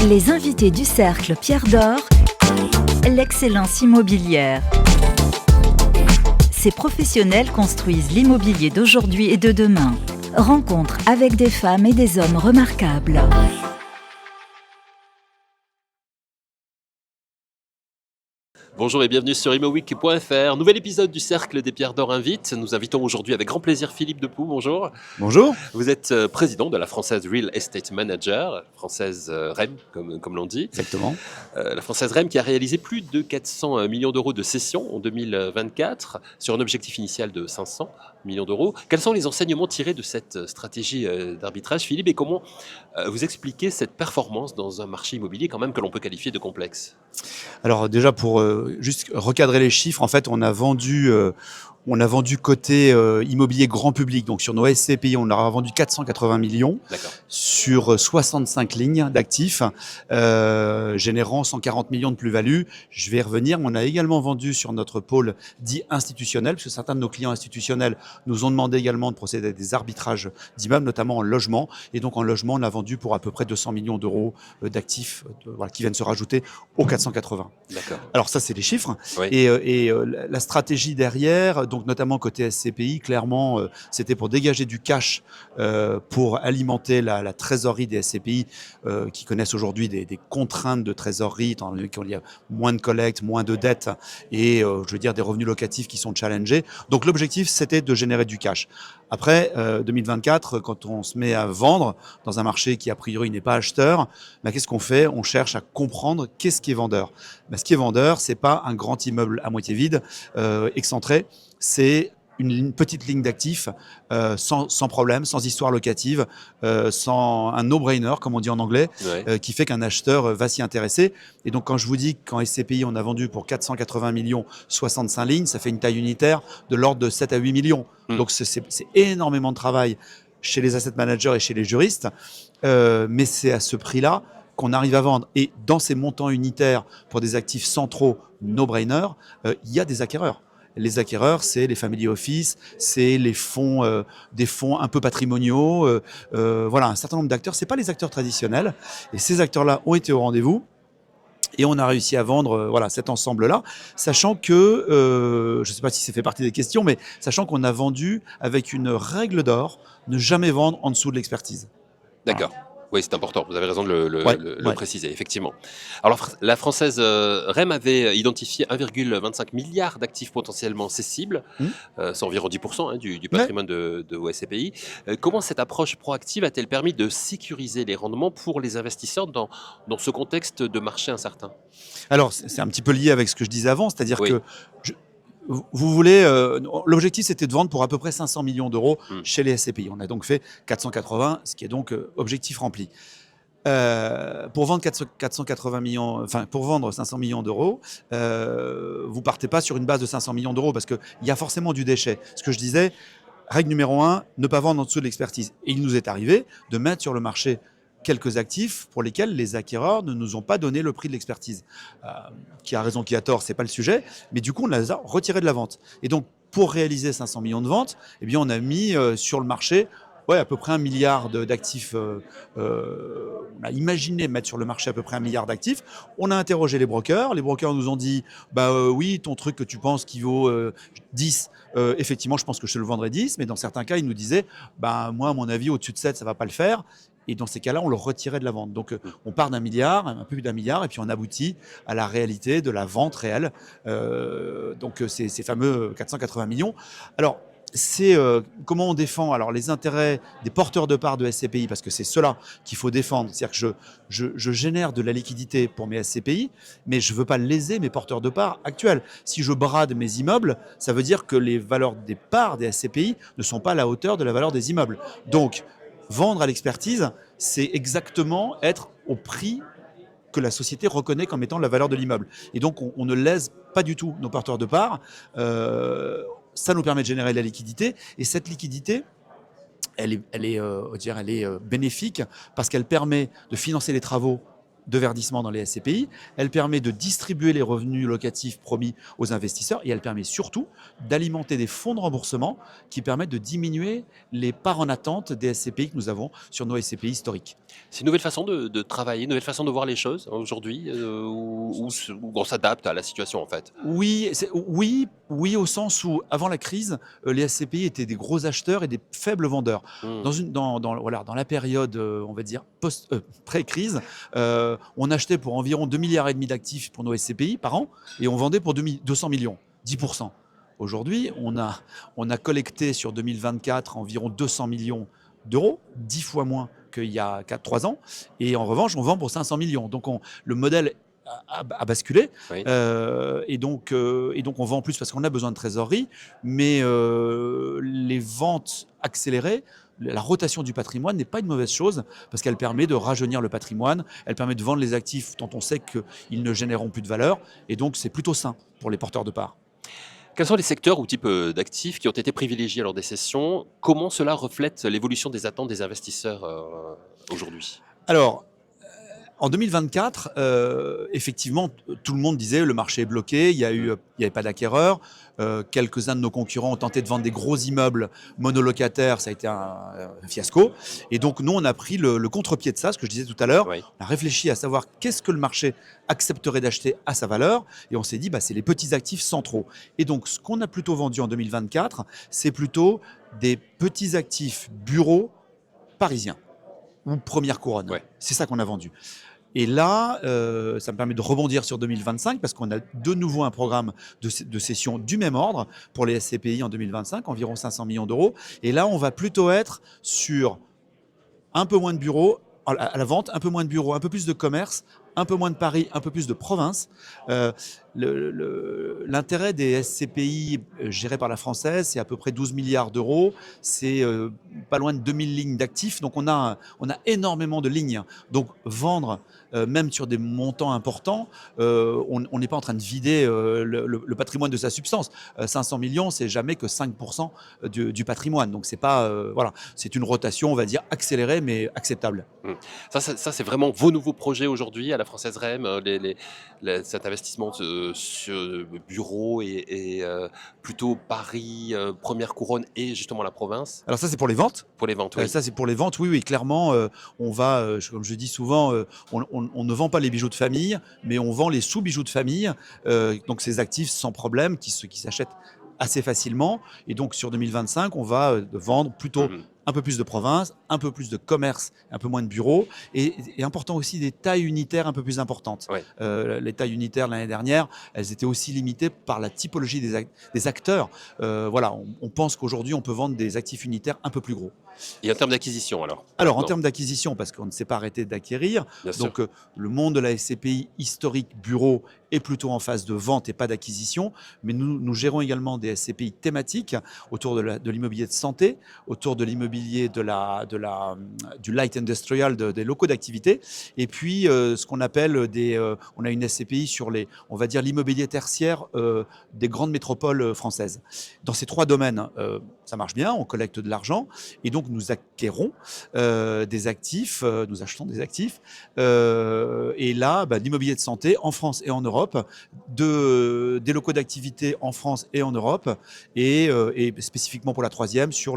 Les invités du Cercle Pierre d'Or, l'excellence immobilière. Ces professionnels construisent l'immobilier d'aujourd'hui et de demain. Rencontre avec des femmes et des hommes remarquables. Bonjour et bienvenue sur immoweek.fr. Nouvel épisode du Cercle des Pierres d'Or invite. Nous invitons aujourd'hui avec grand plaisir Philippe Depoux. Bonjour. Bonjour. Vous êtes président de la Française Real Estate Manager, Française REM comme l'on dit. Exactement. La Française REM qui a réalisé plus de 400 millions d'euros de cessions en 2024 sur un objectif initial de 500 millions d'euros. Quels sont les enseignements tirés de cette stratégie d'arbitrage, Philippe, et comment vous expliquez cette performance dans un marché immobilier quand même que l'on peut qualifier de complexe? Alors déjà pour juste recadrer les chiffres, en fait on a vendu côté immobilier grand public, donc sur nos SCPI on aura vendu 480 millions. D'accord. Sur 65 lignes d'actifs, générant 140 millions de plus-value. Je vais y revenir. On a également vendu sur notre pôle dit institutionnel, parce que certains de nos clients institutionnels nous ont demandé également de procéder à des arbitrages d'immeubles, notamment en logement. Et donc en logement, on a vendu pour à peu près 200 millions d'euros d'actifs qui viennent se rajouter aux 480. D'accord. Alors ça, c'est les chiffres. Oui. Et la stratégie derrière, donc notamment côté SCPI, clairement, c'était pour dégager du cash pour alimenter la trésorerie des SCPI qui connaissent aujourd'hui des contraintes de trésorerie, étant donné qu'il y a moins de collectes, moins de dettes et je veux dire des revenus locatifs qui sont challengés. Donc l'objectif, c'était de générer du cash. Après 2024, quand on se met à vendre dans un marché qui a priori n'est pas acheteur, qu'est-ce qu'on fait? On cherche à comprendre qu'est-ce qui est vendeur. Ce qui est vendeur, c'est pas un grand immeuble à moitié vide, excentré, c'est une petite ligne d'actifs sans problème, sans histoire locative, sans un no-brainer, comme on dit en anglais, Ouais. qui fait qu'un acheteur va s'y intéresser. Et donc, quand je vous dis qu'en SCPI, on a vendu pour 480 millions, 65 lignes, ça fait une taille unitaire de l'ordre de 7 à 8 millions. Donc, c'est énormément de travail chez les asset managers et chez les juristes, mais c'est à ce prix-là qu'on arrive à vendre. Et dans ces montants unitaires pour des actifs centraux no-brainer, il y a des acquéreurs. Les acquéreurs, c'est les family office, c'est les fonds, des fonds un peu patrimoniaux. Voilà, un certain nombre d'acteurs. C'est pas les acteurs traditionnels. Et ces acteurs-là ont été au rendez-vous. Et on a réussi à vendre cet ensemble-là, sachant que, je ne sais pas si ça fait partie des questions, mais sachant qu'on a vendu avec une règle d'or, ne jamais vendre en dessous de l'expertise. D'accord. Oui, c'est important. Vous avez raison de le préciser, effectivement. Alors, la Française REM avait identifié 1,25 milliard d'actifs potentiellement cessibles. C'est environ 10% du patrimoine de SCPI. Comment cette approche proactive a-t-elle permis de sécuriser les rendements pour les investisseurs dans ce contexte de marché incertain? Alors, c'est un petit peu lié avec ce que je disais avant, c'est-à-dire que vous voulez, l'objectif c'était de vendre pour à peu près 500 millions d'euros chez les SCPI. On a donc fait 480, ce qui est donc objectif rempli. Pour vendre 480 millions, enfin pour vendre 500 millions d'euros, vous partez pas sur une base de 500 millions d'euros parce qu'il y a forcément du déchet. Ce que je disais, règle numéro 1, ne pas vendre en dessous de l'expertise. Et il nous est arrivé de mettre sur le marché quelques actifs pour lesquels les acquéreurs ne nous ont pas donné le prix de l'expertise. Qui a raison, qui a tort, c'est pas le sujet, mais du coup on les a retirés de la vente. Et donc pour réaliser 500 millions de ventes, eh bien on a mis sur le marché à peu près 1 milliard d'actifs. On a imaginé mettre sur le marché à peu près 1 milliard d'actifs. On a interrogé les brokers. Les brokers nous ont dit oui, ton truc que tu penses qui vaut 10, effectivement, je pense que je te le vendrai 10. Mais dans certains cas, ils nous disaient moi, à mon avis, au-dessus de 7, ça ne va pas le faire. Et dans ces cas-là, on le retirait de la vente. Donc, on part d'un milliard, un peu plus d'un milliard, et puis on aboutit à la réalité de la vente réelle. Donc, ces fameux 480 millions. Alors, c'est comment on défend les intérêts des porteurs de parts de SCPI, parce que c'est cela qu'il faut défendre. C'est-à-dire que je génère de la liquidité pour mes SCPI, mais je ne veux pas léser mes porteurs de parts actuels. Si je brade mes immeubles, ça veut dire que les valeurs des parts des SCPI ne sont pas à la hauteur de la valeur des immeubles. Donc, vendre à l'expertise, c'est exactement être au prix que la société reconnaît comme étant la valeur de l'immeuble. Et donc, on ne lèse pas du tout nos porteurs de parts. Ça nous permet de générer de la liquidité. Et cette liquidité, elle est bénéfique parce qu'elle permet de financer les travaux de verdissement dans les SCPI, elle permet de distribuer les revenus locatifs promis aux investisseurs et elle permet surtout d'alimenter des fonds de remboursement qui permettent de diminuer les parts en attente des SCPI que nous avons sur nos SCPI historiques. C'est une nouvelle façon de travailler, une nouvelle façon de voir les choses aujourd'hui, où on s'adapte à la situation en fait. Oui, au sens où avant la crise, les SCPI étaient des gros acheteurs et des faibles vendeurs. Dans la période, on va dire, pré-crise, on achetait pour environ 2,5 milliards d'actifs pour nos SCPI par an et on vendait pour 200 millions, 10%. Aujourd'hui, on a collecté sur 2024 environ 200 millions d'euros, 10 fois moins qu'il y a 3 ans. Et en revanche, on vend pour 500 millions. Donc le modèle a basculé. Oui. Et donc on vend plus parce qu'on a besoin de trésorerie. Mais les ventes accélérées, la rotation du patrimoine n'est pas une mauvaise chose parce qu'elle permet de rajeunir le patrimoine, elle permet de vendre les actifs dont on sait qu'ils ne généreront plus de valeur. Et donc c'est plutôt sain pour les porteurs de parts. Quels sont les secteurs ou types d'actifs qui ont été privilégiés lors des sessions? Comment cela reflète l'évolution des attentes des investisseurs aujourd'hui? Alors, en 2024, effectivement, tout le monde disait le marché est bloqué, il n'y avait pas d'acquéreurs. Quelques-uns de nos concurrents ont tenté de vendre des gros immeubles monolocataires, ça a été un fiasco. Et donc, nous, on a pris le contre-pied de ça, ce que je disais tout à l'heure. Oui. On a réfléchi à savoir qu'est-ce que le marché accepterait d'acheter à sa valeur. Et on s'est dit, c'est les petits actifs centraux. Et donc, ce qu'on a plutôt vendu en 2024, c'est plutôt des petits actifs bureaux parisiens ou première couronne. Ouais. C'est ça qu'on a vendu. Et là, ça me permet de rebondir sur 2025 parce qu'on a de nouveau un programme de cession du même ordre pour les SCPI en 2025, environ 500 millions d'euros. Et là, on va plutôt être sur un peu moins de bureaux à la vente, un peu moins de bureaux, un peu plus de commerce, un peu moins de Paris, un peu plus de province. L'intérêt des SCPI gérés par la Française, c'est à peu près 12 milliards d'euros. C'est pas loin de 2000 lignes d'actifs. Donc, on a énormément de lignes. Donc, vendre, même sur des montants importants, on n'est pas en train de vider le patrimoine de sa substance. 500 millions, c'est jamais que 5% du patrimoine. Donc, c'est pas, c'est une rotation, on va dire, accélérée, mais acceptable. Ça, c'est vraiment vos nouveaux projets aujourd'hui à la Française REM, cet investissement sur bureau et plutôt Paris, première couronne et justement la province. Alors ça, c'est pour les ventes. Pour les ventes, oui. Ça, c'est pour les ventes, oui, clairement. On va, comme je dis souvent, on ne vend pas les bijoux de famille, mais on vend les sous-bijoux de famille. Donc ces actifs sans problème qui s'achètent assez facilement. Et donc sur 2025, on va vendre plutôt un peu plus de province, un peu plus de commerce, un peu moins de bureaux et important aussi des tailles unitaires un peu plus importantes. Ouais. Les tailles unitaires l'année dernière, elles étaient aussi limitées par la typologie des acteurs. On pense qu'aujourd'hui, on peut vendre des actifs unitaires un peu plus gros. Et en termes d'acquisition alors? En termes d'acquisition, parce qu'on ne s'est pas arrêté d'acquérir, donc le monde de la SCPI historique bureau est plutôt en phase de vente et pas d'acquisition, mais nous gérons également des SCPI thématiques autour de l'immobilier de santé, autour de l'immobilier du light industrial, des locaux d'activité, et puis ce qu'on appelle on a une SCPI sur on va dire l'immobilier tertiaire des grandes métropoles françaises. Dans ces 3 domaines, ça marche bien, on collecte de l'argent, et donc nous acquérons des actifs, nous achetons des actifs, et là, l'immobilier de santé en France et en Europe, des locaux d'activité en France et en Europe, et spécifiquement pour la 3e, sur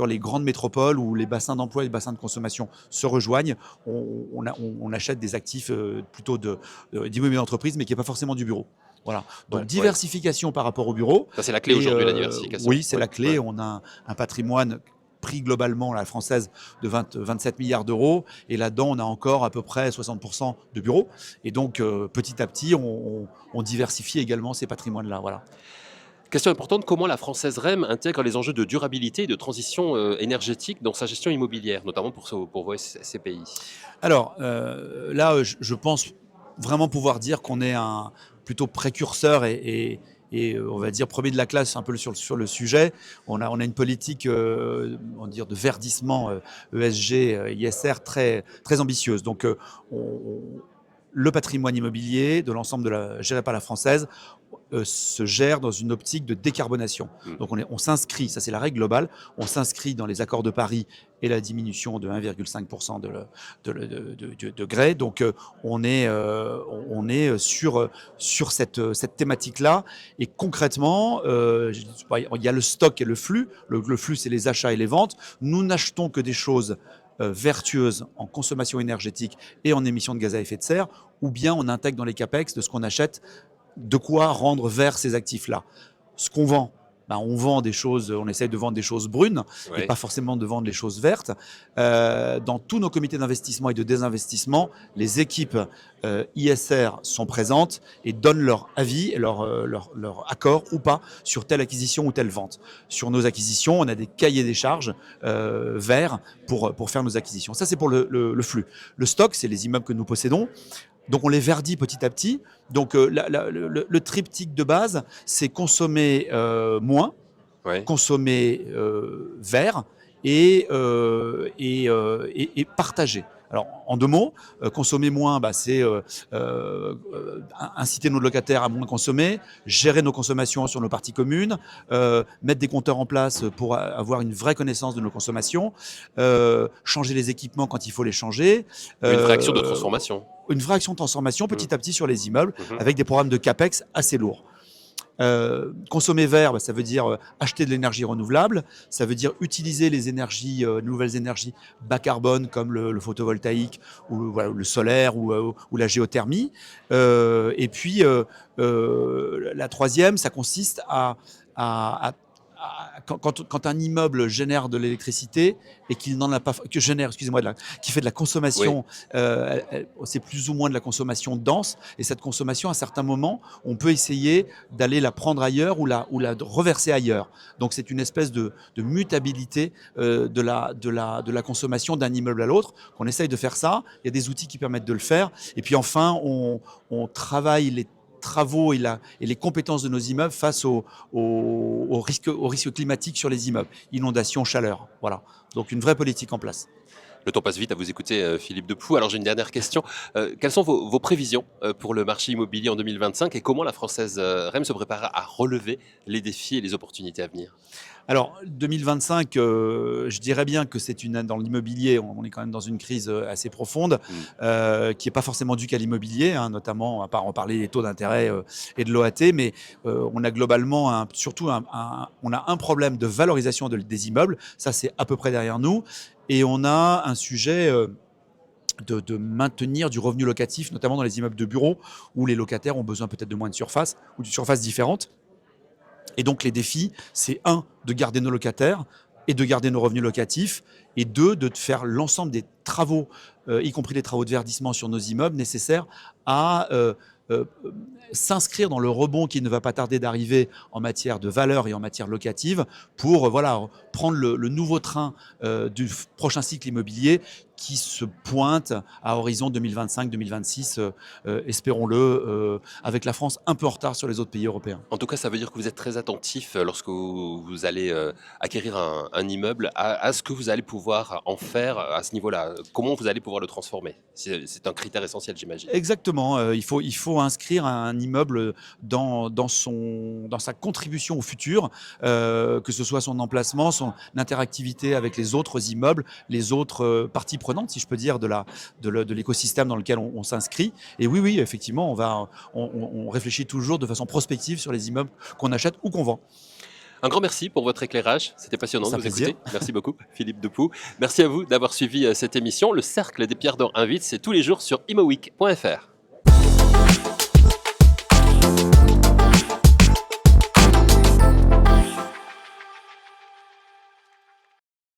les grandes métropoles où les bassins d'emploi et les bassins de consommation se rejoignent, on achète des actifs plutôt d'immobilier d'entreprise, mais qui n'est pas forcément du bureau. Voilà. Donc diversification par rapport au bureau. Ça, c'est la clé aujourd'hui, la diversification. Oui, c'est la clé. On a un patrimoine pris globalement, la française, de 27 milliards d'euros. Et là-dedans, on a encore à peu près 60% de bureaux. Et donc, petit à petit, on diversifie également ces patrimoines-là. Voilà. Question importante, comment la Française REM intègre les enjeux de durabilité et de transition énergétique dans sa gestion immobilière, notamment pour vos SCPI? Alors, là, je pense vraiment pouvoir dire qu'on est un plutôt précurseur et on va dire premier de la classe un peu sur le sujet. On a une politique on va dire de verdissement ESG, ISR très, très ambitieuse. Donc le patrimoine immobilier de l'ensemble géré par la Française, se gère dans une optique de décarbonation. Donc on s'inscrit, ça c'est la règle globale, on s'inscrit dans les accords de Paris et la diminution de 1,5% de degrés. Donc on est sur cette thématique-là. Et concrètement, il y a le stock et le flux. Le flux, c'est les achats et les ventes. Nous n'achetons que des choses vertueuses en consommation énergétique et en émissions de gaz à effet de serre, ou bien on intègre dans les capex de ce qu'on achète de quoi rendre vert ces actifs-là. Ce qu'on vend, on vend des choses, on essaye de vendre des choses brunes et pas forcément de vendre les choses vertes. Dans tous nos comités d'investissement et de désinvestissement, les équipes ISR sont présentes et donnent leur avis et leur accord ou pas sur telle acquisition ou telle vente. Sur nos acquisitions, on a des cahiers des charges verts pour faire nos acquisitions. Ça, c'est pour le flux. Le stock, c'est les immeubles que nous possédons. Donc on les verdit petit à petit. Donc le triptyque de base, c'est consommer moins, consommer vert et partager. Alors, en 2 mots, consommer moins, c'est inciter nos locataires à moins consommer, gérer nos consommations sur nos parties communes, mettre des compteurs en place pour avoir une vraie connaissance de nos consommations, changer les équipements quand il faut les changer. Une vraie action de transformation. Une vraie action de transformation petit à petit sur les immeubles avec des programmes de CAPEX assez lourds. Consommer vert, ça veut dire acheter de l'énergie renouvelable, ça veut dire utiliser les énergies, nouvelles énergies bas carbone comme le photovoltaïque ou le solaire ou la géothermie. Et puis la troisième, ça consiste quand un immeuble génère de l'électricité et qu'il n'en a pas, qui fait de la consommation, c'est plus ou moins de la consommation dense. Et cette consommation, à certains moments, on peut essayer d'aller la prendre ailleurs ou la reverser ailleurs. Donc c'est une espèce de mutabilité de la consommation d'un immeuble à l'autre. On essaye de faire ça. Il y a des outils qui permettent de le faire. Et puis enfin, on travaille les travaux et les compétences de nos immeubles face aux risques climatiques sur les immeubles, inondations, chaleur. Voilà. Donc une vraie politique en place. Le temps passe vite à vous écouter, Philippe Depoux. Alors j'ai une dernière question. Quelles sont vos prévisions pour le marché immobilier en 2025 et comment la Française REM se prépare à relever les défis et les opportunités à venir ? Alors 2025, je dirais bien que c'est dans l'immobilier, on est quand même dans une crise assez profonde qui n'est pas forcément due qu'à l'immobilier, notamment à part en parler des taux d'intérêt et de l'OAT, mais on a globalement surtout on a un problème de valorisation des immeubles, ça c'est à peu près derrière nous, et on a un sujet de maintenir du revenu locatif, notamment dans les immeubles de bureaux où les locataires ont besoin peut-être de moins de surface ou de surfaces différentes. Et donc les défis, c'est 1, de garder nos locataires et de garder nos revenus locatifs, et 2, de faire l'ensemble des travaux, y compris les travaux de verdissement sur nos immeubles, nécessaires à s'inscrire dans le rebond qui ne va pas tarder d'arriver en matière de valeur et en matière locative pour prendre le nouveau train du prochain cycle immobilier qui se pointe à horizon 2025-2026, espérons-le, avec la France un peu en retard sur les autres pays européens. En tout cas, ça veut dire que vous êtes très attentif lorsque vous allez acquérir un immeuble à ce que vous allez pouvoir en faire à ce niveau-là. Comment vous allez pouvoir le transformer ? C'est un critère essentiel, j'imagine. Exactement. Il faut inscrire un immeuble dans sa contribution au futur, que ce soit son emplacement, son interactivité avec les autres immeubles, les autres parties prenantes, si je peux dire, de l'écosystème dans lequel on s'inscrit. Et oui, effectivement, on réfléchit toujours de façon prospective sur les immeubles qu'on achète ou qu'on vend. Un grand merci pour votre éclairage. C'était passionnant de vous écouter. Merci beaucoup, Philippe Depoux. Merci à vous d'avoir suivi cette émission. Le Cercle des Pierres d'Or invite, c'est tous les jours sur imoweek.fr.